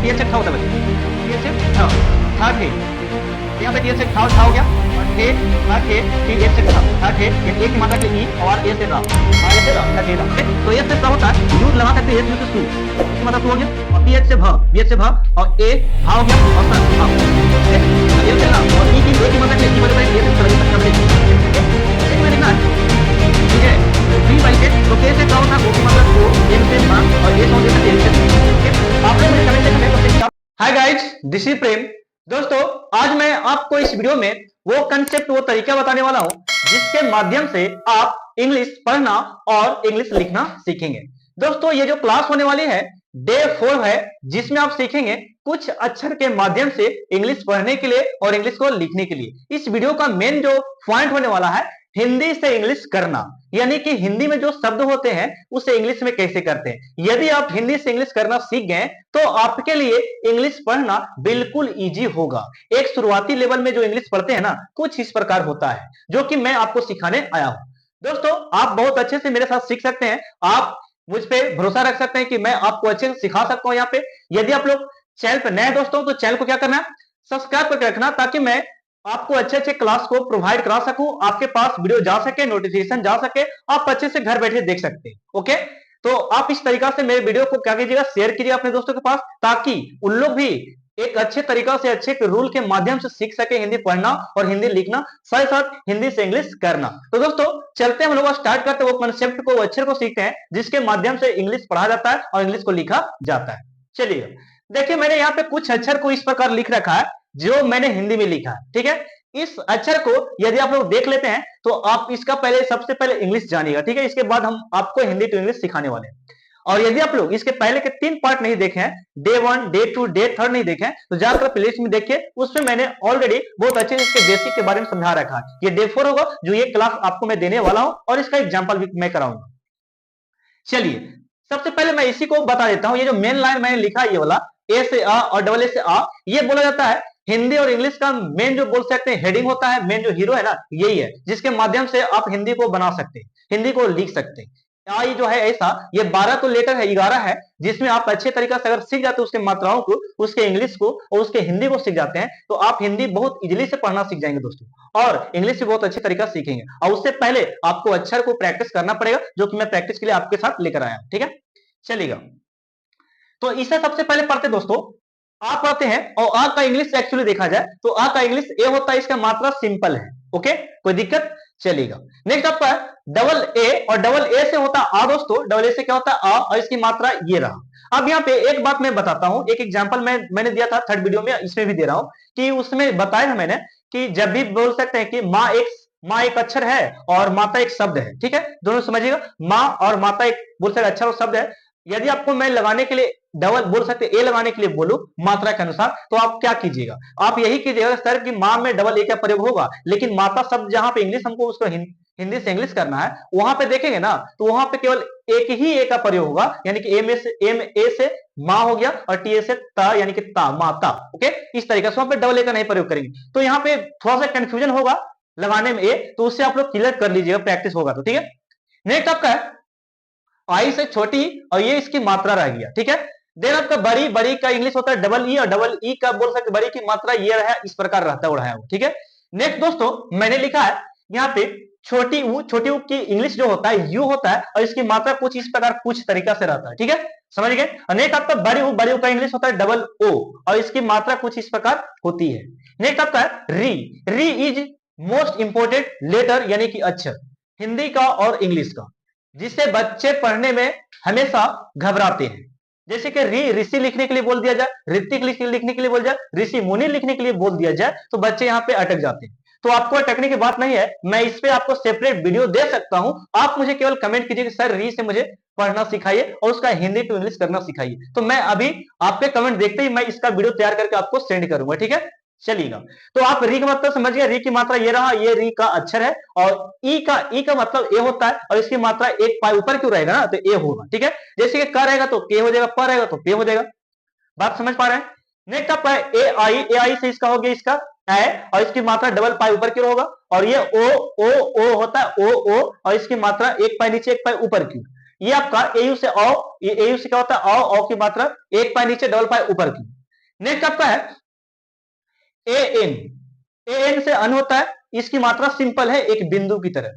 THF था होता है, टीएचएफ था था थे, यहाँ पे टीएचएफ था हो गया, और थे था थे टीएचएफ था थे, ये एक की मात्रा के ई और ए से रा, और ए से रा था थे रा। तो ए से क्या होता है, यूज लगा सकते हैं, ए से सु, इसका मतलब हो गया, और टीएच से भ, बी से भ, और ए भा हो गया, और स भा, ए से रा, और ई की मात्रा के ई मतलब ए से सर तक कर देंगे, एक में लिखना है, ठीक है। बी बाई ए, तो के से क्या होता है, ओ की मात्रा को एम से भा, और ए से हो जाता है एल से, ठीक है। आपने मुझे कमेंट सेक्शन में question. Hi guys, this is Prem. दोस्तों, आज मैं आपको इस वीडियो में वो कंसेप्ट, वो तरीका बताने वाला हूं जिसके माध्यम से आप इंग्लिश पढ़ना और इंग्लिश लिखना सीखेंगे। दोस्तों, ये जो क्लास होने वाली है डे 4 है, जिसमें आप सीखेंगे कुछ अक्षर के माध्यम से इंग्लिश पढ़ने के लिए और इंग्लिश को लिखने के लिए। इस वीडियो का मेन जो पॉइंट होने वाला है, हिंदी से इंग्लिश करना, यानी कि हिंदी में जो शब्द होते हैं उसे इंग्लिश में कैसे करते हैं। यदि आप हिंदी से इंग्लिश करना सीख गए तो आपके लिए इंग्लिश पढ़ना बिल्कुल इजी होगा। एक शुरुआती लेवल में जो इंग्लिश पढ़ते हैं ना, कुछ इस प्रकार होता है, जो कि मैं आपको सिखाने आया हूं। दोस्तों, आप बहुत अच्छे से मेरे साथ सीख सकते हैं, आप मुझ पर भरोसा रख सकते हैं कि मैं आपको अच्छे से सिखा सकता हूं। यहाँ पे यदि आप लोग चैनल पर नए दोस्तों, तो चैनल को क्या करना है, सब्सक्राइब करके रखना, ताकि मैं आपको अच्छे अच्छे क्लास को प्रोवाइड करा सकूं, आपके पास वीडियो जा सके, नोटिफिकेशन जा सके, आप अच्छे से घर बैठे देख सकते हैं। ओके, तो आप इस तरीका से मेरे वीडियो को क्या कीजिएगा, शेयर कीजिए अपने दोस्तों के पास, ताकि उन लोग भी एक अच्छे तरीका से, अच्छे रूल के माध्यम से सीख सके हिंदी पढ़ना और हिंदी लिखना, साथ साथ हिंदी से इंग्लिश करना। तो दोस्तों, चलते हम लोग स्टार्ट करते हैं, वो कंसेप्ट को, वो अक्षर को सीखते हैं जिसके माध्यम से इंग्लिश पढ़ा जाता है और इंग्लिश को लिखा जाता है। चलिए देखिए, मैंने यहाँ पे कुछ अक्षर को इस प्रकार लिख रखा है जो मैंने हिंदी में लिखा है, ठीक है। इस अक्षर को यदि आप लोग देख लेते हैं तो आप इसका पहले, सबसे पहले इंग्लिश जानिएगा, ठीक है। इसके बाद हम आपको हिंदी टू इंग्लिश सिखाने वाले हैं। और यदि आप लोग इसके पहले के 3 पार्ट नहीं देखे हैं, डे 1, डे 2, डे 3 नहीं देखे हैं, तो जाकर प्लेलिस्ट में देखिए, उसमें मैंने ऑलरेडी बहुत अच्छे से इसके बेसिक के बारे में समझा रखा है। ये डे 4 होगा जो ये क्लास आपको मैं देने वाला हूं, और इसका एग्जाम्पल भी मैं कराऊंगा। चलिए, सबसे पहले मैं इसी को बता देता हूं। ये जो मेन लाइन मैंने लिखा है, ये वाला ए से आ और डबल ए से आ, ये बोला जाता है हिंदी और इंग्लिश का मेन, जो बोल सकते हैं हेडिंग होता है, मेन जो हीरो है ना, यही है जिसके माध्यम से आप हिंदी को बना सकते हैं, हिंदी को लिख सकते हैं। आई जो है ऐसा, ये 12 तो लेटर है, 11 है, जिसमें आप अच्छे तरीका से अगर सीख जाते हैं उसके मात्राओं को, उसके इंग्लिश को और उसके हिंदी को सीख जाते हैं, तो आप हिंदी बहुत इजीली से पढ़ना सीख जाएंगे दोस्तों, और इंग्लिश भी बहुत अच्छे तरीका से सीखेंगे। और उससे पहले आपको अक्षर को प्रैक्टिस करना पड़ेगा, जो कि मैं प्रैक्टिस के लिए आपके साथ लेकर आया हूं, ठीक है। चलिएगा, तो इसे सबसे पहले पढ़ते दोस्तों, आ पढ़ते हैं। और आ का इंग्लिश एक्चुअली देखा जाए तो आ का इंग्लिश ए होता है, इसका मात्रा सिंपल है। ओके, कोई दिक्कत, चलेगा। नेक्स्ट आपका डबल ए, और डबल ए से होता है आ दोस्तों, डबल ए से क्या होता है आ, और इसकी मात्रा ये रहा। अब यहाँ पे एक बात मैं बताता हूं, एक एग्जांपल मैंने दिया था 3rd वीडियो में, इसमें भी दे रहा हूं, कि उसमें बताया था मैंने कि जब भी बोल सकते हैं कि माँ एक अक्षर है और माता एक शब्द है, ठीक है, दोनों समझिएगा, माँ और माता एक बोल सकते अक्षर और शब्द है। यदि आपको मैं लगाने के लिए डबल बोल सकते ए लगाने के लिए बोलूं मात्रा के अनुसार, तो आप क्या कीजिएगा, आप यही कीजिएगा सर कि मां में डबल ए का प्रयोग होगा, लेकिन माता शब्द जहां पे इंग्लिश हमको उसको हिंदी से इंग्लिश करना है, वहां पे देखेंगे ना, तो वहां पे केवल एक ही ए का प्रयोग होगा, यानी कि एम ए से मां हो गया, और टी ए से ता, यानी कि ता, माता। ओके, इस तरीके से वहां पे डबल ए का नहीं प्रयोग करेंगे। तो यहाँ पे थोड़ा सा कंफ्यूजन होगा लगाने में ए, तो उससे आप लोग क्लियर कर लीजिएगा, प्रैक्टिस होगा तो, ठीक है। नेक्स्ट आपका है आई से छोटी, और ये इसकी मात्रा रह गया, ठीक है। देन आपका बड़ी, बड़ी का इंग्लिश होता है डबल ई, और डबल ई का बोल सकते बड़ी की मात्रा ये रहा, इस प्रकार रहता है, ठीक है। नेक्स्ट दोस्तों, मैंने लिखा है यहाँ पे छोटी ऊ की इंग्लिश जो होता है यू होता है, और इसकी मात्रा कुछ इस प्रकार, कुछ तरीका से रहता है, ठीक है, समझ गए। नेक्स्ट आपका बड़ी ऊ का इंग्लिश होता है डबल ओ, और इसकी मात्रा कुछ इस प्रकार होती है। नेक्स्ट आपका है री इज मोस्ट इंपोर्टेंट लेटर, यानी कि अक्षर, हिंदी का और इंग्लिश का, जिसे बच्चे पढ़ने में हमेशा घबराते हैं। जैसे कि ऋषि लिखने के लिए बोल दिया जाए, ऋतिक लिखने के लिए बोल जाए, ऋषि मुनि लिखने के लिए बोल दिया जाए, तो बच्चे यहाँ पे अटक जाते हैं। तो आपको अटकने की बात नहीं है, मैं इस पे आपको सेपरेट वीडियो दे सकता हूं। आप मुझे केवल कमेंट कीजिए कि सर री से मुझे पढ़ना सिखाइए और उसका हिंदी टू इंग्लिश करना सिखाइए, तो मैं अभी आपके कमेंट देखते ही मैं इसका वीडियो तैयार करके आपको सेंड करूंगा, ठीक है। चलिएगा, तो आप री का मतलब समझ गए, री की मात्रा ये रहा, ये री का अक्षर है, और ई का मतलब ए होता है, और इसकी मात्रा एक पाई ऊपर क्यों रहेगा ना, तो ए होगा, ठीक है। जैसे कि क रहेगा तो के हो जाएगा, प रहेगा तो पे हो जाएगा, बात समझ पा रहे हैं। नेक्स्ट आपका ए आई से इसका हो गया, इसका ए, और इसकी मात्रा डबल पाई ऊपर क्यों होगा, और ये ओ होता है ओ, और इसकी मात्रा एक पाई नीचे एक पाई ऊपर क्यों। ये आपका एयू से औ, ये एयू से क्या होता है औ की मात्रा एक पाई नीचे डबल पाई ऊपर की। नेक्स्ट आपका है ए एन, ए एन से अन होता है, इसकी मात्रा सिंपल है एक बिंदु की तरह।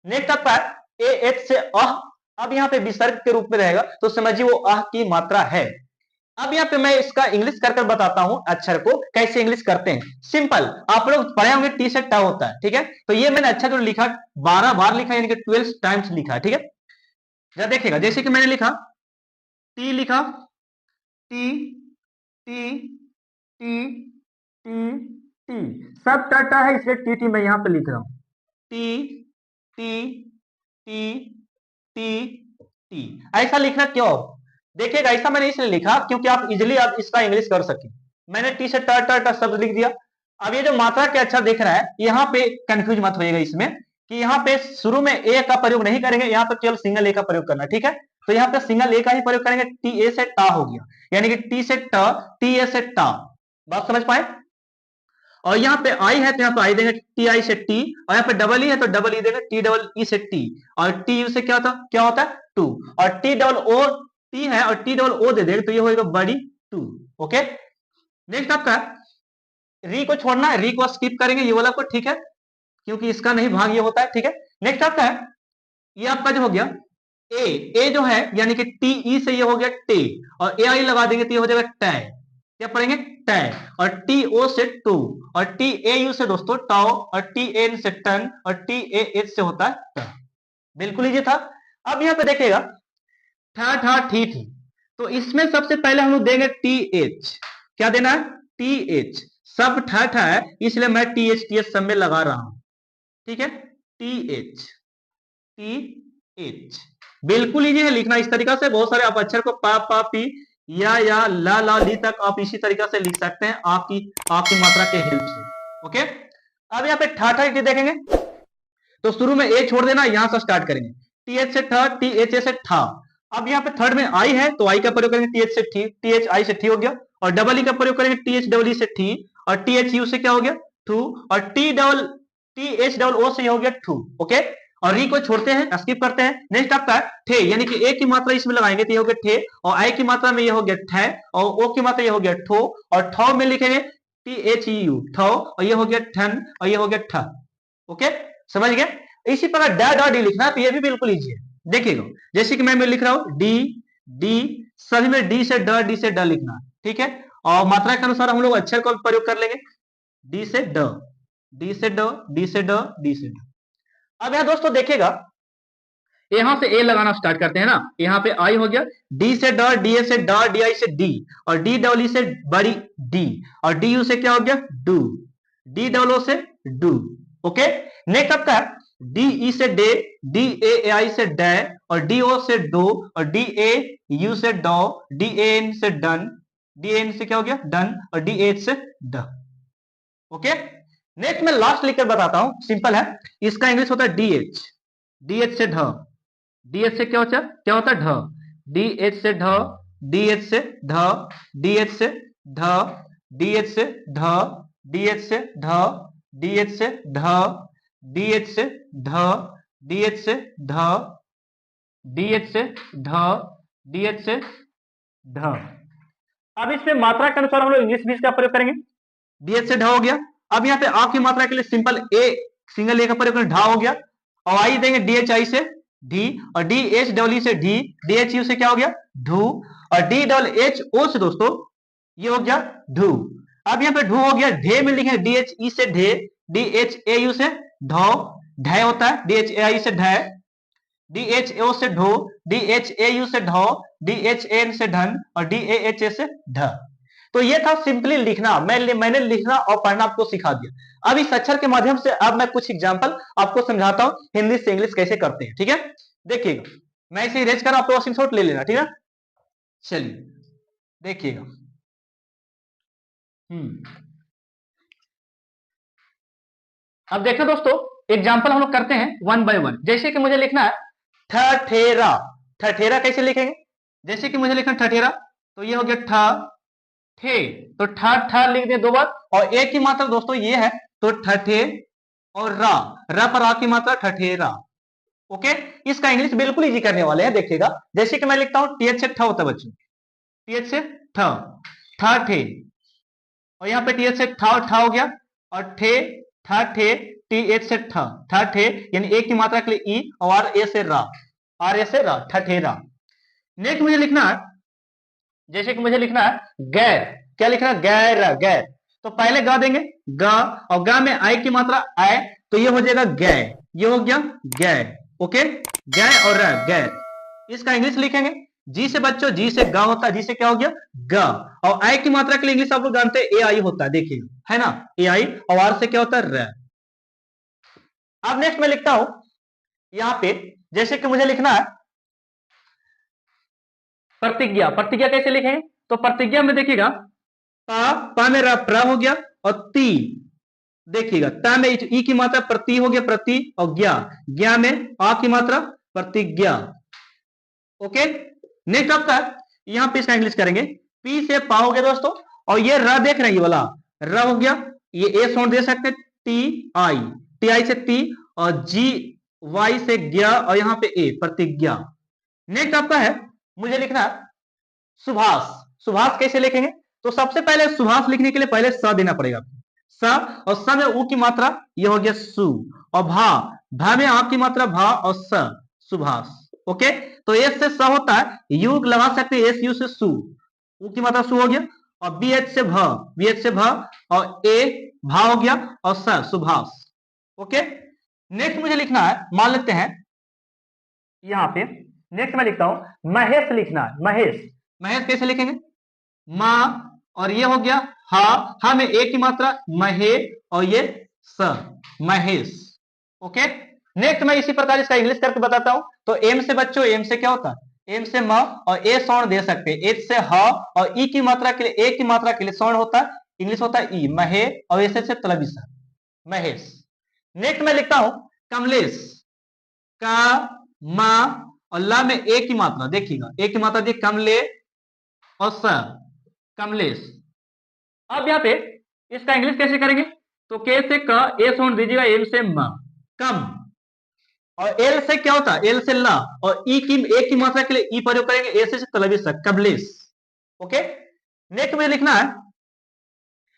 नेक्स्ट आपका है ए एच से अह, अब यहाँ पे विसर्ग के रूप में रहेगा तो समझिए वो अह की मात्रा है। अब यहाँ पे मैं इसका इंग्लिश कर बताता हूं अक्षर को कैसे इंग्लिश करते हैं। सिंपल, आप लोग पढ़े होंगे टी से टा होता है, ठीक है। तो ये मैंने अच्छा जो लिखा 12 बार लिखा यानी कि 12 टाइम्स लिखा है, ठीक है। जरा देखिएगा, जैसे कि मैंने लिखा टी, लिखा T T T T T, सब टाटा है इसलिए टी टी मैं यहां पे लिख रहा हूं। T T T T T, ऐसा लिखना क्यों? देखिएगा, ऐसा मैंने इसलिए लिखा क्योंकि आप इजीली आप इसका इंग्लिश कर सके। मैंने टी से टा टा टा शब्द लिख दिया। अब ये जो मात्रा के अक्षर दिख रहा है यहाँ पे कंफ्यूज मत होइएगा इसमें कि यहाँ पे शुरू में ए का प्रयोग नहीं करेंगे, यहाँ पे केवल सिंगल ए का प्रयोग करना, ठीक है। तो यहाँ पे सिंगल ए का ही प्रयोग करेंगे, टी ए से टा हो गया, यानी कि टी से ट, टी ए से टा। बात समझ पाए? और यहाँ पे आई है तो यहाँ पे आई देंगे टी आई से टी, और यहाँ पे डबल ई है तो डबल ई देंगे टी डबल ई से टी, और टी यू से क्या होता है टू, और टी डबल ओ टी है और टी डबल ओ दे देंगे तो ये होगा बड़ी टू। ओके, नेक्स्ट आपका री को छोड़ना है, री को स्किप करेंगे ये वाला को, ठीक है, क्योंकि इसका नहीं भाग ये होता है, ठीक है। नेक्स्ट आपका है ये आपका जो हो गया ए, ए जो है यानी कि टी ई से ये हो गया टे, और ए आई लगा देंगे तो ये हो जाएगा टै, क्या पढ़ेंगे टै, और टी ओ से टू, और टी ए यू से दोस्तों टाओ, और टी एन से टन, और टी ए एच से होता है टन। बिल्कुल ये था। अब यहाँ पे देखिएगा ठा ठा ठी ठी, तो इसमें सबसे पहले हम लोग देंगे टी एच, क्या देना है टी एच, सब ठा ठा है इसलिए मैं टी एच सब में लगा रहा हूं, ठीक है। टी एच बिल्कुल इजी है लिखना इस तरीका से। बहुत सारे आप अक्षर को पा पी या ला ली तक आप इसी तरीका से लिख सकते हैं आपकी मात्रा के हेल्प से। ओके, अब यहाँ पे ठा ठा देखेंगे तो शुरू में ए छोड़ देना, यहां से स्टार्ट करेंगे टी एच से ठ, टी एच ए से ठा। अब यहाँ पे थर्ड में आई है तो आई का प्रयोग करेंगे टी एच से ठी, टी एच आई से ठी हो गया, और डबल ई का प्रयोग करेंगे टी एच डबल ई से ठी, और टी एच यू से क्या हो गया ठू, और टी एच डबल ओ से हो गया ठू। ओके, और री को छोड़ते हैं स्किप करते हैं। नेक्स्ट आपका ठे, यानी कि ए की मात्रा इसमें लगाएंगे तो ये हो गया ठे, और आई की मात्रा में ये हो गया ठै, और ओ की मात्रा ये हो गया ठो, और ठौ में लिखेंगे टी एच यू ठौ, और ये हो गया ठन, और ये हो गया ठ। ओके, समझ गए? इसी प्रकार डा डा डी लिखना तो ये भी बिल्कुल इजी है। देखिएगा जैसे कि मैं लिख रहा हूं डी डी, सभी में डी से ड लिखना, ठीक है। और मात्रा के अनुसार हम लोग अक्षर का प्रयोग कर लेंगे, डी से ड, डी से ड, डी से ड, डी से ड। अब यहां दोस्तों देखिएगा यहां से ए लगाना स्टार्ट करते हैं ना, यहां पे आई हो गया, डी से ड, डी ए से ड, डी आई से डी, और डी डबल ई से बड़ी डी, और डी यू से क्या हो गया डू, डी डबल ओ से डू। ओके, नेक्स्ट आपका डी ई से डे, डी ए आई से डे, और डी ओ से डो, और डी ए यू से डो, डी ए एन से डन, डी एन से क्या हो गया डन, और डी एच से ड। ओके, नेक्स्ट मैं लास्ट लिखकर बताता हूं, सिंपल है, इसका इंग्लिश होता है डी एच, डी एच से ढ, डी एच से क्या होता है ढ, डी एच से ढ, डी एच से ढ, डी एच से ढ, डी एच से ढ, डी एच से ढ, डी एच से ढ, डी एच से ढ, डी एच से ढ, डी एच से ढ, डी एच से ढ। अब इसमें मात्रा के अनुसार हम लोग इंग्लिश बीज का प्रयोग करेंगे, डी एच से ढ हो गया। अब यहाँ पे आ की मात्रा के लिए सिंपल ए, सिंगल ए का प्रयोग करें ढा हो गया, और आई देंगे डी एच आई से ढी, और डी एच डब्ल्यू से ढी, डी एच यू से क्या हो गया ढू, और डी डबल एच ओ से दोस्तों ये हो गया ढू। अब यहाँ पे ढू हो गया, ढे में लिखे डी एच ई से ढे, डी एच ए यू से ढो, ढय होता है, डी एच ए आई से ढय, डी एच ओ से ढो, डी एच ए यू से ढो, डी एच एन से ढन, और डी ए एच ए से ढ। तो ये था सिंपली लिखना, मैंने लिखना और पढ़ना आपको सिखा दिया। अब इस अक्षर के माध्यम से अब मैं कुछ एग्जांपल आपको समझाता हूं हिंदी से इंग्लिश कैसे करते हैं, ठीक है। देखिएगा मैं इसे इरेज कर, आपको स्क्रीनशॉट ले लेना, ठीक है। चलिए देखिएगा, अब देखो दोस्तों एग्जांपल हम लोग करते हैं वन बाय वन। जैसे कि मुझे लिखना है ठठेरा, ठठेरा कैसे लिखेंगे, जैसे कि मुझे लिखना ठठेरा तो ये हो गया ठ ठे, तो ठ ठ लिख दिए दो बार, और एक की मात्रा दोस्तों ये है तो ठठे, और रा पर आ की मात्रा ठठेरा। ओके, इसका इंग्लिश बिल्कुल इजी करने वाले हैं, देखिएगा। जैसे कि मैं लिखता हूं टीएच से ठ होता है बच्चों, टीएच से ठ, ठे, और यहाँ पे टीएच से ठा हो गया, और ठे टीएच से ठे, यानी एक की मात्रा के लिए ई, और आर ए से रा, ठठेरा। नेक्स्ट मुझे लिखना है, जैसे कि मुझे लिखना है गैर, क्या लिखना है, गैर। तो पहले ग देंगे, ग, और ग में आई की मात्रा आय, तो ये हो जाएगा गै, ये हो गया गै। ओके, गै और र, गैर। इसका इंग्लिश लिखेंगे, जी से बच्चों, जी से ग होता है, जी से क्या हो गया ग, और आई की मात्रा के लिए इंग्लिश आप लोग जानते हैं ए आई होता है, देखिए है ना, ए आई, और आर से क्या होता है र। अब नेक्स्ट मैं लिखता हूं यहां पे, जैसे कि मुझे लिखना है प्रतिज्ञा। प्रतिज्ञा कैसे लिखेंगे, तो प्रतिज्ञा में देखिएगा पा में प्र हो गया, और ती, देखिएगा ता में ई की मात्रा प्रति हो गया, प्रति, और ज्ञा में आ की मात्रा प्रतिज्ञा। ओके, नेक्स्ट आपका यहां पे इसका इंग्लिश करेंगे, पी से पा हो गया दोस्तों, और ये र देख रहे हैं, ये वाला र हो गया, ये ए साउंड दे सकते हैं, टी आई से ती, और जी वाई से ज्ञा, और यहां पे ए प्रतिज्ञा। नेक्स्ट आपका है, मुझे लिखना सुभाष। सुभाष कैसे लिखेंगे, तो सबसे पहले सुभाष लिखने के लिए पहले स देना पड़ेगा, स, और स में उ की मात्रा ये हो गया सु, और भा में आ की मात्रा भा, और स, सुभाष। ओके, तो एस से स होता है, यू लगा सकते हैं, एस यू से सु, उ की मात्रा सु हो गया, और बी एच से भ, और ए भा हो गया, और स, सुभाष। ओके, नेक्स्ट मुझे लिखना है, मान लेते हैं यहां पे, नेक्स्ट मैं लिखता हूं महेश लिखना है, महेश कैसे लिखेंगे, मां, और ये हो गया हा में ए की मात्रा महे, और ये स, महेश। ओके, नेक्स्ट मैं इसी प्रकार इसका इंग्लिश करके बताता हूं। तो एम से बच्चों, एम से क्या होता है, एम से म, और ए साउंड दे सकते हैं, एच से ह, और ई की मात्रा के लिए, ए की मात्रा के लिए साउंड होता है, इंग्लिश होता है ई, महे, और ऐसे से तलबिसा, महेश। नेक्स्ट मैं लिखता हूं कमलेश, का, मा, और ला में ए की मात्रा, देखिएगा ए की मात्रा दी, कमले, और स, कमलेश। अब यहाँ पे इसका इंग्लिश कैसे करेंगे, तो के से क, ए साउंड दीजिएगा, एम से म, कम, और एल से क्या होता है, एल से ला, और ई की, ए की मात्रा के लिए ई प्रयोग करेंगे, ए से तलबी स, कमलेश। ओके, नेक्स्ट में लिखना है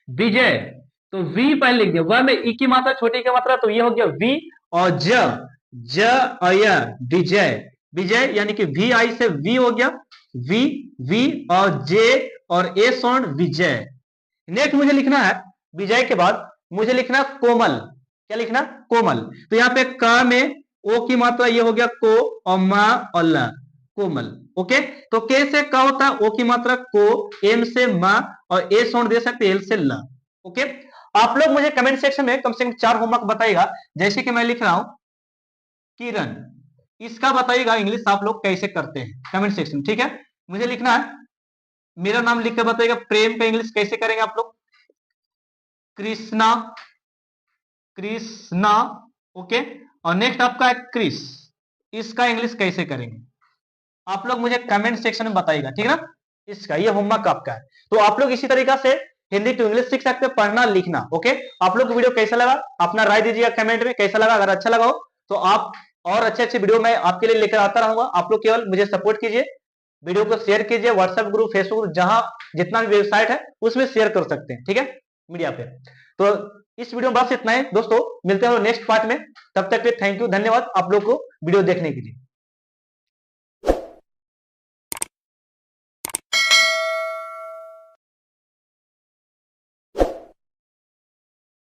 विजय। तो वी पहले लिख दिया, व में ई की मात्रा, छोटी की मात्रा, तो ये हो गया वी, और ज अय, विजय, यानी कि वी आई से वी हो गया, वी, और जे, और ए साउंड विजय। नेक्स्ट मुझे लिखना है विजय के बाद मुझे लिखना कोमल, क्या लिखना, कोमल। तो यहाँ पे क में ओ की मात्रा ये हो गया को, और मा, और ल, कोमल। ओके, तो के से क होता है, ओ की मात्रा को, एम से मा, और ए साउंड दे सकते एल से ल। ओके, आप लोग मुझे कमेंट सेक्शन में कम से कम 4 होमवर्क बताइएगा, जैसे कि मैं लिख रहा हूं किरण, इसका बताइएगा इंग्लिश आप लोग कैसे करते हैं कमेंट सेक्शन, ठीक है। मुझे लिखना है, मेरा नाम लिखकर बताइएगा प्रेम का इंग्लिश कैसे करेंगे आप लोग, कृष्णा, ओके, और नेक्स्ट आपका है क्रिस, इसका इंग्लिश कैसे करेंगे आप लोग मुझे कमेंट सेक्शन में बताइएगा, ठीक है ना। इसका ये होमवर्क आपका है, तो आप लोग इसी तरीका से हिंदी टू इंग्लिश सीख सकते हैं, पढ़ना लिखना। ओके, आप लोग को वीडियो कैसा लगा अपना राय दीजिएगा कमेंट में, कैसा लगा, अगर अच्छा लगा हो तो आप और अच्छे वीडियो मैं आपके लिए लेकर आता रहूंगा। आप लोग केवल मुझे सपोर्ट कीजिए, वीडियो को शेयर कीजिए, व्हाट्सएप ग्रुप, फेसबुक, जहां जितना भी वेबसाइट है उसमें शेयर कर सकते हैं, ठीक है, मीडिया पे। तो इस वीडियो में बस इतना ही दोस्तों, मिलते हैं नेक्स्ट पार्ट में, तब तक के थैंक यू, धन्यवाद आप लोग को वीडियो देखने के लिए।